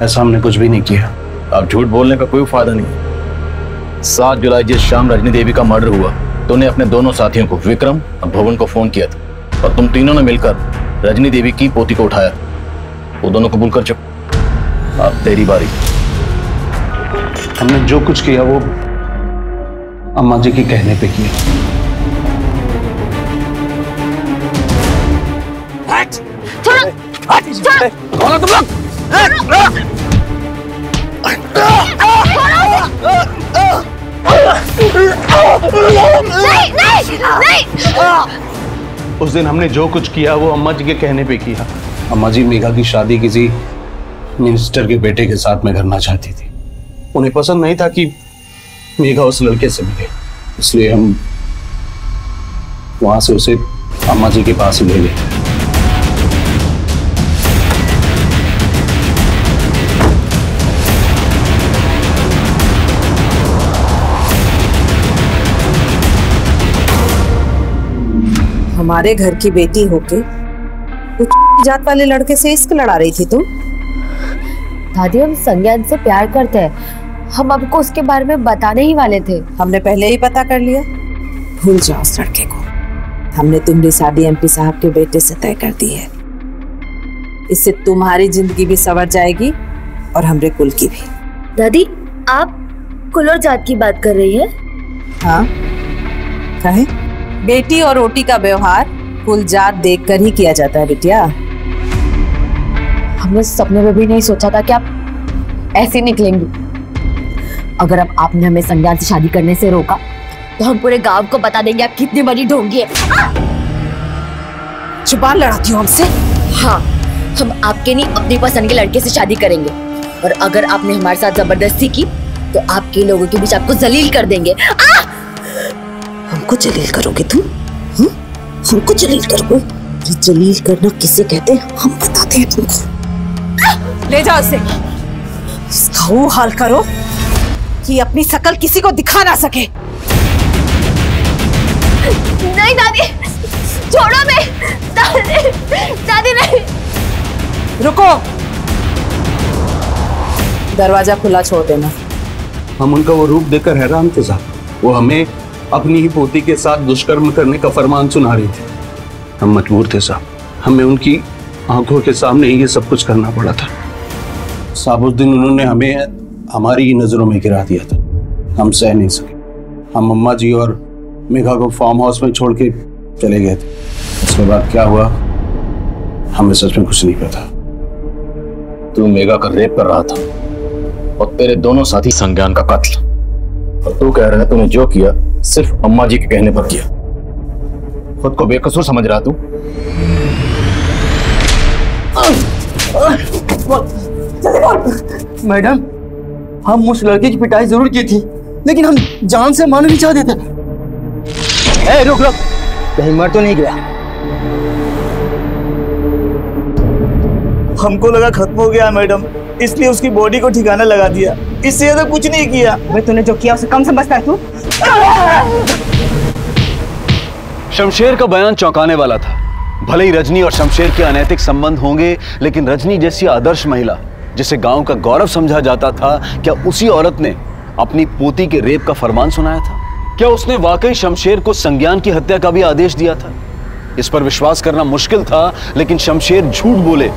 [SPEAKER 12] ऐसा हमने कुछ भी नहीं किया। अब झूठ बोलने का कोई फायदा नहीं। 7 जुलाई जिस शाम रजनी देवी का मर्डर हुआ, तुमने अपने दोनों साथियों को, विक्रम और भवन को फोन किया था, और तुम तीनों ने मिलकर रजनी देवी की पोती को उठाया। वो दोनों कबूल कर चुके। अब तेरी बारी। हमने जो कुछ किया वो अम्मा जी के कहने पे किया।
[SPEAKER 5] कौन तुम लोग?
[SPEAKER 12] उस दिन हमने जो कुछ किया वो अम्मा जी के कहने पे किया। अम्मा जी मेघा की शादी किसी मिनिस्टर के बेटे के साथ में करना चाहती थी। उन्हें पसंद नहीं था कि मेघा उस लड़के से मिले, इसलिए हम वहां से उसे अम्मा जी के पास ही ले गए।
[SPEAKER 2] हमारे घर की बेटी होके उच्च जात वाले लड़के से इश्क लड़ा रही थी तुम?
[SPEAKER 6] दादी, हम संज्ञान से प्यार करते हैं। हम आपको उसके बारे में बताने ही वाले थे।
[SPEAKER 2] हमने पहले ही पता कर लिया। भूल जाओ उस लड़के को। हमने तुम्हारी शादी एमपी साहब के बेटे से तय कर दी है। इससे तुम्हारी जिंदगी भी संवर जाएगी और हमरे कुल की भी।
[SPEAKER 6] दादी, आप कुल और जात की बात कर रही है?
[SPEAKER 2] हाँ, कहे? बेटी और रोटी का व्यवहार कुल जात देखकर ही किया जाता है बिटिया।
[SPEAKER 6] हमने सपने में भी नहीं सोचा था कि आप ऐसे निकलेंगी। अगर अब आपने हमें संज्ञान से शादी करने से रोका तो हम पूरे गांव को बता देंगे आप कितनी बड़ी ढोंगी है।
[SPEAKER 2] जुबान लड़ाती हो हमसे?
[SPEAKER 6] हाँ, हम आपके नहीं अपनी पसंद के लड़के से शादी करेंगे, और अगर आपने हमारे साथ जबरदस्ती की तो आपके लोगों के बीच आपको जलील कर देंगे।
[SPEAKER 18] हमको जलील करोगे तुम? हमको जलील करोगे? अरे जलील करना किसे कहते हैं हम बताते हैं तुमको।
[SPEAKER 2] ले जाओ इसे, इसका वो हाल करो कि अपनी शकल किसी को दिखा ना सके।
[SPEAKER 6] नहीं दादी, छोड़ो मैं। दादी नहीं।
[SPEAKER 2] रुको, दरवाजा खुला छोड़ देना।
[SPEAKER 12] हम उनका वो रूप देखकर हैरान थे साहब। वो हमें अपनी ही पोती के साथ दुष्कर्म करने का फरमान सुना रही थी। हम मजबूर थे साहब, हमें उनकी आंखों के सामने ही ये सब कुछ करना पड़ा था साहब। उस दिन उन्होंने हमें हमारी ही नजरों में गिरा दिया था। हम सह नहीं सके। हम अम्मा जी और मेघा को फार्म हाउस में छोड़ के चले गए थे। इसके बाद क्या हुआ हमें सच में कुछ नहीं पता।
[SPEAKER 19] तू मेघा का रेप कर रहा था और तेरे दोनों साथी संज्ञान का कत्ल। और तू कह रहा है तूने जो किया सिर्फ अम्मा जी के कहने पर किया। खुद को बेकसूर समझ रहा तू?
[SPEAKER 20] मैडम, हम उस लड़के की पिटाई जरूर की थी, लेकिन हम जान से मारना नहीं चाहते थे। ए, रुक रुक, कहीं मर तो नहीं गया?
[SPEAKER 11] हमको लगा खत्म हो गया मैडम, इसलिए उसकी बॉडी को ठिकाना लगा दिया। इससे ज्यादा कुछ नहीं किया।
[SPEAKER 13] भाई तूने जो किया उसे कम समझता है तू?
[SPEAKER 3] शमशेर का बयान चौंकाने वाला था। भले ही रजनी और शमशेर के अनैतिक संबंध होंगे, लेकिन रजनी जैसी आदर्श महिला जिसे गांव का गौरव समझा जाता था, क्या उसी औरत ने अपनी पोती के रेप का फरमान सुनाया था? क्या उसने वाकई शमशेर को संज्ञान की हत्या का भी आदेश दिया था? इस पर विश्वास करना मुश्किल था, लेकिन शमशेर झूठ बोले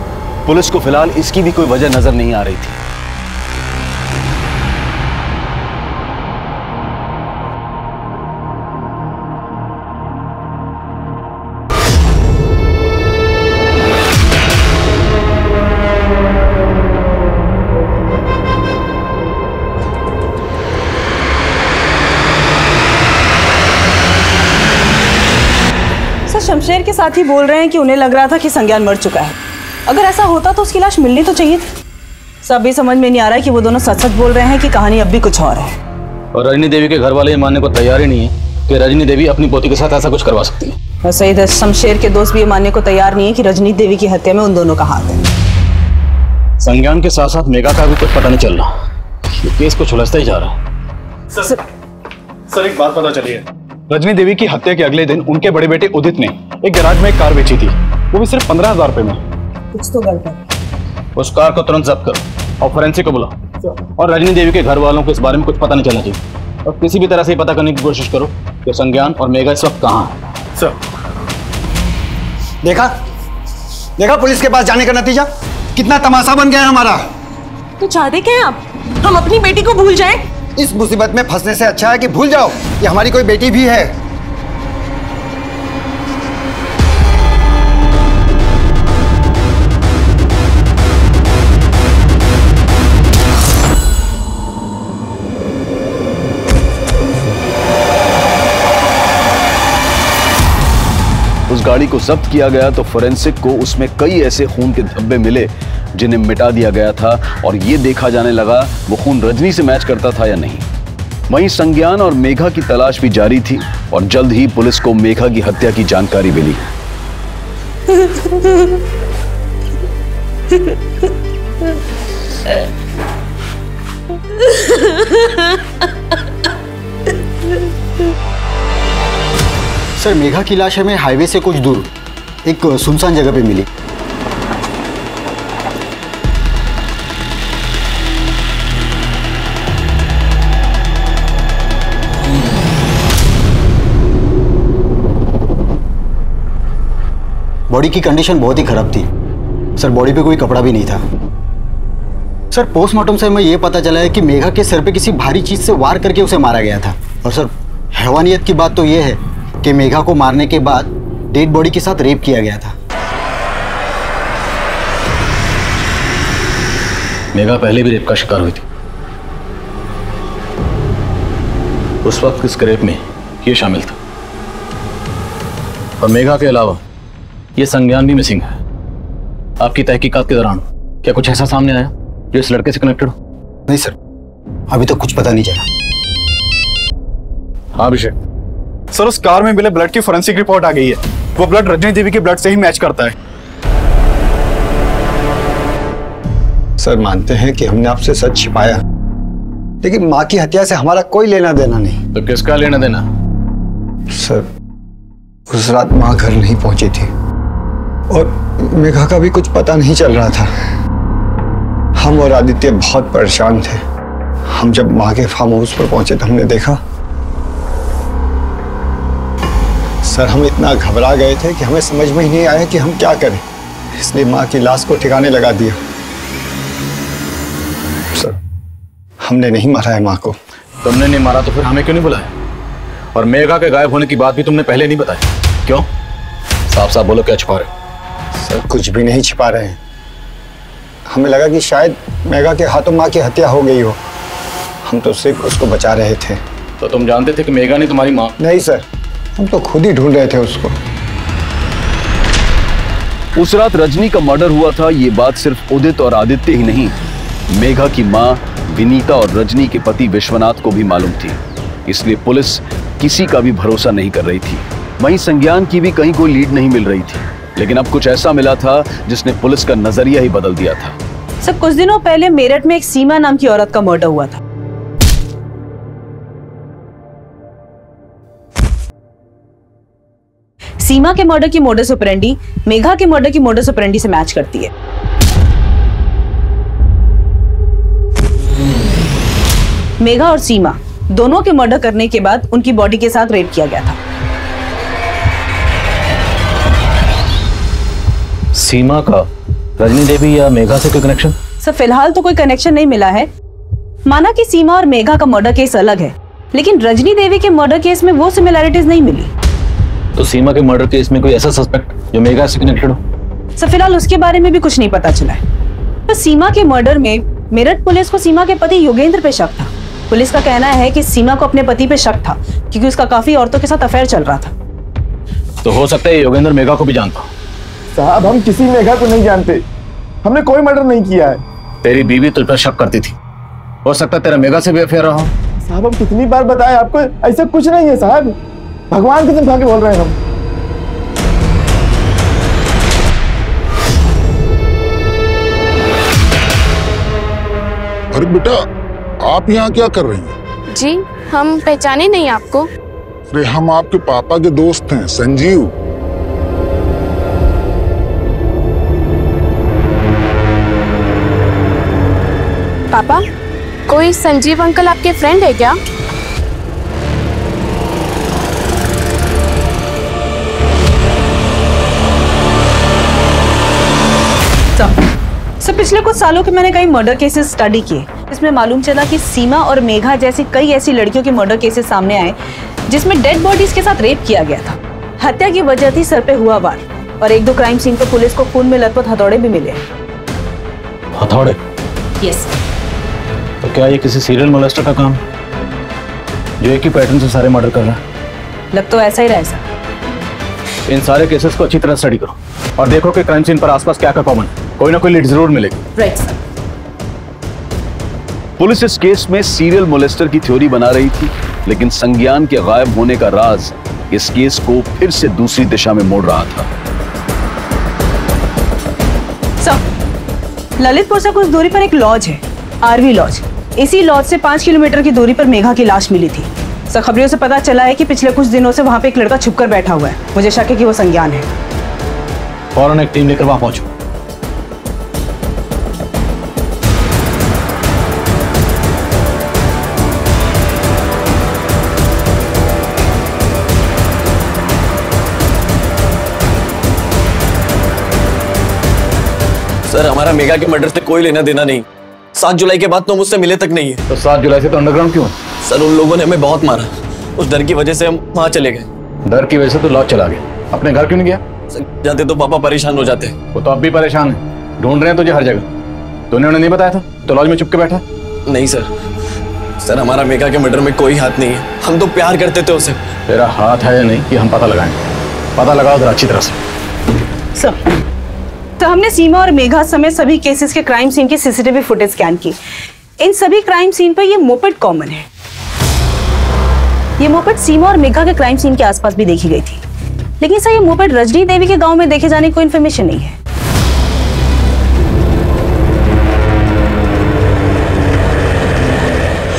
[SPEAKER 3] पुलिस को फिलहाल इसकी भी कोई वजह नजर नहीं आ रही थी।
[SPEAKER 13] शमशेर के साथ ही बोल रहे हैं कि उन्हें लग रहा था कि संज्ञान मर चुका है। अगर ऐसा होता तो उसकी लाश मिलनी तो चाहिए थी। सब भी समझ में नहीं आ रहा है कि वो दोनों सच सच बोल रहे हैं कि कहानी अब भी कुछ और है।
[SPEAKER 19] और रजनी देवी के घर वाले ये मानने को तैयार ही नहीं है कि रजनी देवी अपनी पोती के साथ ऐसा कुछ करवा सकती है।
[SPEAKER 13] वैसे इधर शमशेर के दोस्त भी ये मानने को तैयार नहीं है कि रजनी देवी की हत्या में उन दोनों का हाथ है।
[SPEAKER 19] संज्ञान के साथ साथ मेघा का भी कुछ पता नहीं चल रहा। ये केस को सुलझता ही जा रहा है।
[SPEAKER 14] सर एक बात पता चली है। रजनी देवी की हत्या के अगले दिन उनके बड़े बेटे उदित ने एक गैराज में एक कार बेची थी, वो भी सिर्फ 15,000 रुपए में।
[SPEAKER 13] कुछ तो गलत है।
[SPEAKER 19] उस कार को तुरंत जब्त करो और फोरेंसिक को बुलाओ। और रजनी देवी के घर वालों को इस बारे में कुछ पता नहीं चलना चाहिए। और किसी भी तरह से पता करने की कोशिश करो कि संज्ञान और मेघा इस वक्त कहाँ है।
[SPEAKER 14] सर
[SPEAKER 10] देखा पुलिस के पास जाने का नतीजा कितना तमाशा बन गया है हमारा।
[SPEAKER 13] तो चाहते क्या हैं आप? हम अपनी बेटी को भूल जाएं?
[SPEAKER 10] इस मुसीबत में फंसने से अच्छा है कि भूल जाओ कि हमारी कोई बेटी भी है।
[SPEAKER 3] उस गाड़ी को जब्त किया गया तो फोरेंसिक को उसमें कई ऐसे खून के धब्बे मिले जिन्हें मिटा दिया गया था, और ये देखा जाने लगा वो खून रजनी से मैच करता था या नहीं। वहीं संज्ञान और मेघा की तलाश भी जारी थी और जल्द ही पुलिस को मेघा की हत्या की जानकारी मिली।
[SPEAKER 10] सर मेघा की लाश हमें हाईवे से कुछ दूर एक सुनसान जगह पे मिली। बॉडी की कंडीशन बहुत ही खराब थी सर। बॉडी पे कोई कपड़ा भी नहीं था सर। पोस्टमार्टम से हमें यह पता चला है कि मेघा के सर पे किसी भारी चीज से वार करके उसे मारा गया था। और सर हैवानियत की बात तो यह है कि मेघा को मारने के बाद डेड बॉडी के साथ रेप किया गया था।
[SPEAKER 19] मेघा पहले भी रेप का शिकार हुई थी। उस वक्त इस रेप में ये शामिल था। और मेघा के अलावा ये संज्ञान भी मिसिंग है। आपकी तहकीकात के दौरान क्या कुछ ऐसा सामने आया जो इस लड़के से कनेक्टेड हो?
[SPEAKER 10] नहीं सर, अभी तक कुछ पता नहीं चला।
[SPEAKER 19] हाँ अभिषेक,
[SPEAKER 14] सर उस कार में मिले ब्लड की फोरेंसिक रिपोर्ट आ गई है। वो ब्लड रजनी देवी के ब्लड से ही मैच करता है।
[SPEAKER 7] सर मानते हैं कि हमने आपसे सच छिपाया, लेकिन माँ की हत्या से हमारा कोई लेना देना नहीं।
[SPEAKER 19] तो किसका लेना देना?
[SPEAKER 7] सर उस रात माँ घर नहीं पहुंची थी और मेघा का भी कुछ पता नहीं चल रहा था। हम और आदित्य बहुत परेशान थे। हम जब माँ के फार्म हाउस पर पहुंचे तो हमने देखा, सर हम इतना घबरा गए थे कि हमें समझ में ही नहीं आया कि हम क्या करें, इसलिए माँ की लाश को ठिकाने लगा दिया। सर हमने नहीं मारा है माँ को।
[SPEAKER 19] तुमने नहीं मारा तो फिर हमें क्यों नहीं बुलाया? और मेघा के गायब होने की बात भी तुमने पहले नहीं बताया, क्यों? साफ साफ बोलो, क्या छिपा रहे हो?
[SPEAKER 7] सर कुछ भी नहीं छिपा रहे हैं। हमें लगा कि शायद मेघा के हाथों माँ की हत्या हो गई हो, हम तो सिर्फ उसको बचा रहे थे।
[SPEAKER 19] तो तुम जानते थे कि मेघा ने तुम्हारी माँ?
[SPEAKER 7] नहीं सर, हम तो खुद ही ढूंढ रहे थे उसको।
[SPEAKER 3] उस रात रजनी का मर्डर हुआ था, ये बात सिर्फ उदित और आदित्य ही नहीं, मेघा की माँ विनीता और रजनी के पति विश्वनाथ को भी मालूम थी। इसलिए पुलिस किसी का भी भरोसा नहीं कर रही थी। वहीं संज्ञान की भी कहीं कोई लीड नहीं मिल रही थी। लेकिन अब कुछ ऐसा मिला था जिसने पुलिस का नजरिया ही बदल दिया था।
[SPEAKER 13] सब कुछ दिनों पहले मेरठ में एक सीमा नाम की औरत का मर्डर हुआ था। सीमा के मर्डर की मोडस ऑपरेंडी मेघा के मर्डर की मोडस ऑपरेंडी से मैच करती है। मेघा और सीमा दोनों के मर्डर करने के बाद उनकी बॉडी के साथ रेप किया गया था।
[SPEAKER 19] सीमा का रजनी देवी या मेघा से कोई कनेक्शन?
[SPEAKER 13] सर फिलहाल तो कोई कनेक्शन नहीं मिला है। माना कि सीमा और मेघा का मर्डर केस अलग है, लेकिन रजनी देवी के मर्डर केस में वो सिमिलैरिटीज नहीं मिली।
[SPEAKER 19] तो सीमा के मर्डर केस में कोई ऐसा सस्पेक्ट जो मेघा से कनेक्टेड हो?
[SPEAKER 13] सर फिलहाल उसके बारे में भी कुछ नहीं पता चला है। तो सीमा के मर्डर में मेरठ पुलिस को सीमा के पति योगेंद्र पे शक था। पुलिस का कहना है कि सीमा को अपने पति पे शक था क्योंकि उसका काफी औरतों के साथ अफेयर चल रहा था।
[SPEAKER 19] तो हो सकता है योगेंद्र मेघा को भी जानता हो।
[SPEAKER 16] साहब हम किसी मेघा को नहीं जानते, हमने कोई मर्डर नहीं किया है।
[SPEAKER 19] तेरी बीवी तुझ पर शक करती थी, हो सकता है तेरा मेघा से भी अफेयर रहा हो।
[SPEAKER 16] साहब हम कितनी बार बताएं आपको, ऐसा कुछ नहीं है साहब, भगवान की तरफ बोल रहे हैं हम।
[SPEAKER 1] अरे बेटा आप यहाँ क्या कर रही हैं?
[SPEAKER 21] जी हम पहचाने नहीं आपको।
[SPEAKER 1] अरे हम आपके पापा के दोस्त हैं, संजीव।
[SPEAKER 21] पापा, कोई संजीव अंकल आपके फ्रेंड है क्या?
[SPEAKER 13] सर पिछले कुछ सालों के मैंने कई मर्डर केसेस स्टडी किए, इसमें मालूम चला कि सीमा और मेघा जैसी कई ऐसी लड़कियों के मर्डर केसेस सामने आए जिसमें डेड बॉडीज के साथ रेप किया गया था। हत्या की वजह थी सर पे हुआ वार, और एक दो क्राइम सीन पर पुलिस को खून में लथपथ हथौड़े भी मिले।
[SPEAKER 19] हथौड़े?
[SPEAKER 13] यस।
[SPEAKER 19] तो क्या ये किसी सीरियल मोलेस्टर का काम जो एक ही पैटर्न से सारे मर्डर कर रहा है?
[SPEAKER 13] लग तो ऐसा ही रहा है सर।
[SPEAKER 19] इन सारे केसेस को अच्छी तरह स्टडी करो और देखो कि क्राइम सीन पर आसपास क्या क्या कॉमन है, कोई ना कोई लीड जरूर मिलेगी।
[SPEAKER 13] Right sir.
[SPEAKER 3] पुलिस इस केस में सीरियल मोलेस्टर की थ्योरी बना रही थी, लेकिन संज्ञान के गायब होने का राज इस केस को फिर से दूसरी दिशा में मोड़ रहा था।
[SPEAKER 13] सर ललितपुर से कुछ दूरी पर एक लॉज है, आरवी लॉज। इसी लॉज से 5 किलोमीटर की दूरी पर मेघा की लाश मिली थी। सर खबरों से पता चला है कि पिछले कुछ दिनों से वहां पे एक लड़का छुपकर बैठा हुआ है। मुझे शक है कि वो संज्ञान है।
[SPEAKER 19] फौरन एक टीम लेकर वहां पहुंचो।
[SPEAKER 22] सर हमारा मेघा के मर्डर से कोई लेना देना नहीं। 7 जुलाई के बाद तो मुझसे मिले तक नहीं है।
[SPEAKER 19] तो 7 जुलाई से तो अंडरग्राउंड क्यों?
[SPEAKER 22] सर उन लोगों ने हमें बहुत मारा, उस डर की वजह से हम वहां चले गए।
[SPEAKER 19] डर की वजह से तो लॉज चला गया, अपने घर क्यों नहीं गया?
[SPEAKER 22] जाते तो पापा परेशान हो जाते।
[SPEAKER 19] वो तो अब भी परेशान है, ढूंढ रहे हैं तुझे हर जगह। तूने उन्हें नहीं बताया था तो लॉज में चुप के बैठा?
[SPEAKER 22] नहीं सर हमारा मेघा के मर्डर में कोई हाथ नहीं है, हम तो प्यार करते थे उसे।
[SPEAKER 19] तेरा हाथ है या नहीं कि हम पता लगाएं? पता लगाओ जरा अच्छी तरह से।
[SPEAKER 13] सर तो हमने सीमा और मेघा समेत सभी केसेस के क्राइम सीन की सीसीटीवी फुटेज स्कैन की। इन सभी क्राइम सीन पर ये मोपेड कॉमन है। ये मोपेड सीमा और मेघा के क्राइम सीन के आसपास भी देखी गई थी, लेकिन सर ये मोपेड रजनी देवी के गांव में देखे जाने की कोई इन्फॉर्मेशन नहीं है।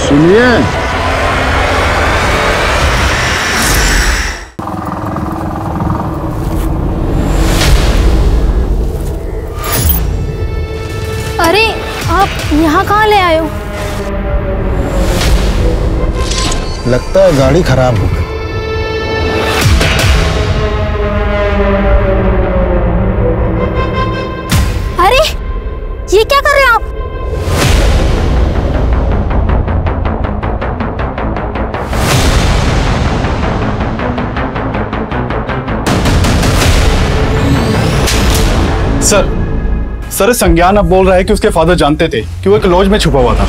[SPEAKER 1] सुनिए,
[SPEAKER 21] अरे आप यहाँ कहाँ ले आए हो?
[SPEAKER 4] लगता है गाड़ी खराब हो गई।
[SPEAKER 21] अरे ये क्या कर रहे हैं आप?
[SPEAKER 14] सर संज्ञान अब बोल रहा है कि उसके फादर जानते थे कि वो एक लॉज में छुपा हुआ था।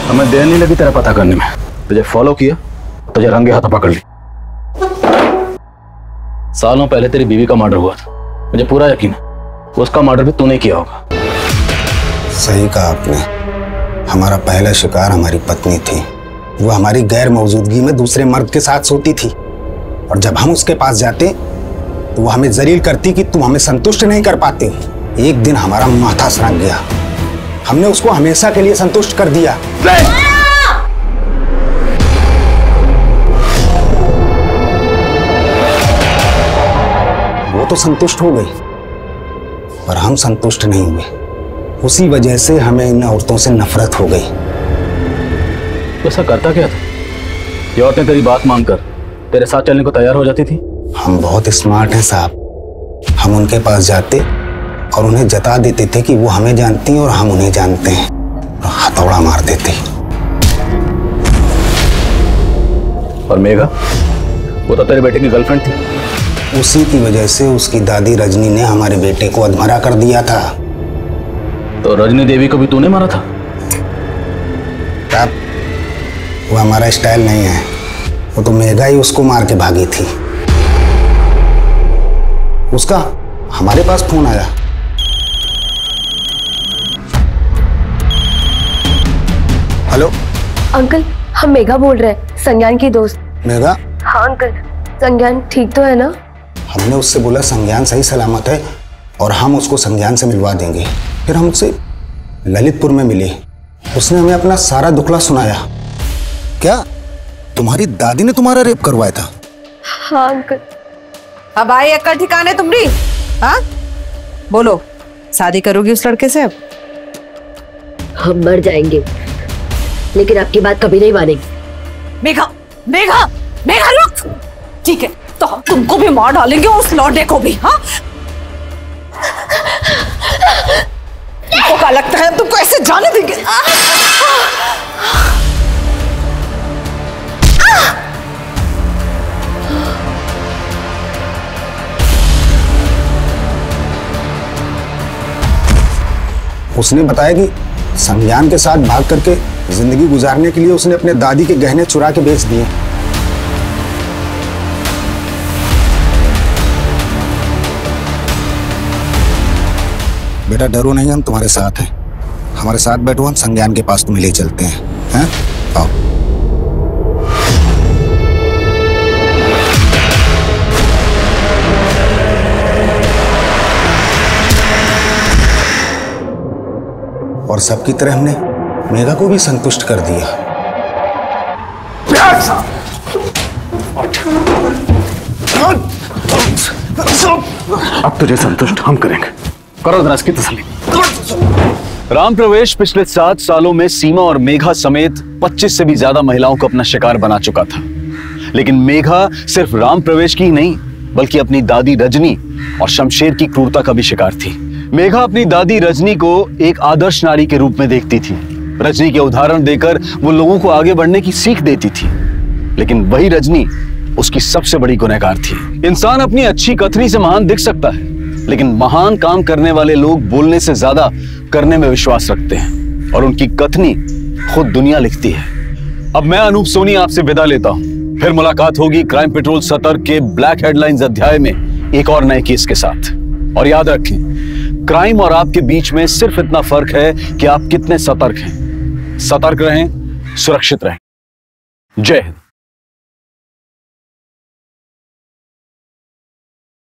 [SPEAKER 12] हमें देर नहीं लगी तेरा पता करने में, तुझे फॉलो किया, तुझे रंगे हाथों पकड़ ली। सालों पहले तेरी बीवी का मर्डर हुआ था, मुझे पूरा यकीन है उसका मर्डर भी तूने किया होगा।
[SPEAKER 4] सही कहा आपने। हमारा पहला शिकार हमारी पत्नी थी। वो हमारी गैर मौजूदगी में दूसरे मर्द के साथ सोती थी, और जब हम उसके पास जाते तो वो हमें जलील करती कि तुम हमें संतुष्ट नहीं कर पाते। एक दिन हमारा माथा सनक गया, हमने उसको हमेशा के लिए संतुष्ट कर दिया। वो तो संतुष्ट हो गई, पर हम संतुष्ट नहीं हुए। उसी वजह से हमें इन औरतों से नफरत हो गई।
[SPEAKER 12] तो ऐसा करता क्या था? ये औरतें तेरी बात मानकर तेरे साथ चलने को तैयार हो जाती थी?
[SPEAKER 4] हम बहुत स्मार्ट हैं साहब। हम उनके पास जाते और उन्हें जता देते थे कि वो हमें जानती हैं और हम उन्हें जानते हैं, और हथौड़ा मार देते।
[SPEAKER 12] और मेघा, वो तो तेरे बेटे की गर्लफ्रेंड थी।
[SPEAKER 4] उसी की वजह से उसकी दादी रजनी ने हमारे बेटे को अधमरा कर दिया था।
[SPEAKER 12] तो रजनी देवी को भी तूने मारा था?
[SPEAKER 4] तब वो हमारा स्टाइल नहीं है। वो तो मेघा ही उसको मार के भागी थी। उसका हमारे पास फोन आया। हेलो
[SPEAKER 6] अंकल, हम मेघा बोल रहे हैं, संज्ञान की दोस्त।
[SPEAKER 4] मेघा?
[SPEAKER 6] हाँ अंकल, संज्ञान ठीक तो है ना?
[SPEAKER 4] हमने उससे बोला संज्ञान सही सलामत है और हम उसको संज्ञान से मिलवा देंगे। फिर हम उससे ललितपुर में मिले। उसने हमें अपना सारा दुखला सुनाया। क्या तुम्हारी दादी ने तुम्हारा रेप करवाया था?
[SPEAKER 6] हाँ अंकल।
[SPEAKER 2] अब आई अक्कल ठिकाने तुम्हारी? हाँ बोलो, शादी करोगी उस लड़के से? अब
[SPEAKER 6] हम मर जाएंगे लेकिन आपकी बात कभी नहीं मानेंगे।
[SPEAKER 2] मेघा, मेघा, मेघा रुक। ठीक है, तो हम तुमको भी मार डालेंगे और उस लौंडे को भी। हाँ, तुमको क्या लगता है तुमको ऐसे जाने देंगे?
[SPEAKER 4] उसने बताया कि संज्ञान के साथ भाग करके जिंदगी गुजारने के लिए उसने अपने दादी के गहने चुरा के बेच दिए। बेटा डरो नहीं, हम तुम्हारे साथ हैं। हमारे साथ बैठो, हम संज्ञान के पास तुम्हें ले चलते हैं। हैं? आओ। और सबकी तरह हमने मेघा को भी संतुष्ट कर दिया।
[SPEAKER 12] अब तुझे संतुष्ट हम करेंगे। करो जरा इसकी तसल्ली।
[SPEAKER 3] राम प्रवेश पिछले 7 सालों में सीमा और मेघा समेत 25 से भी ज्यादा महिलाओं को अपना शिकार बना चुका था। लेकिन मेघा सिर्फ राम प्रवेश की ही नहीं, बल्कि अपनी दादी रजनी और शमशेर की क्रूरता का भी शिकार थी। मेघा अपनी दादी रजनी को एक आदर्श नारी के रूप में देखती थी। रजनी के उदाहरण देकर वो लोगों को आगे बढ़ने की सीख देती थी। लेकिन वही रजनी उसकी सबसे बड़ी गुनहगार थी। इंसान अपनी अच्छी कथनी से महान दिख सकता है, लेकिन महान काम करने वाले लोग बोलने से ज्यादा करने में विश्वास रखते हैं, और उनकी कथनी खुद दुनिया लिखती है। अब मैं अनूप सोनी आपसे विदा लेता हूं। फिर मुलाकात होगी क्राइम पेट्रोल सतर्क के ब्लैक हेडलाइंस अध्याय में एक और नए केस के साथ। और याद रखें, क्राइम और आपके बीच में सिर्फ इतना फर्क है कि आप कितने सतर्क हैं। सतर्क रहें, सुरक्षित रहें। जय हिंद।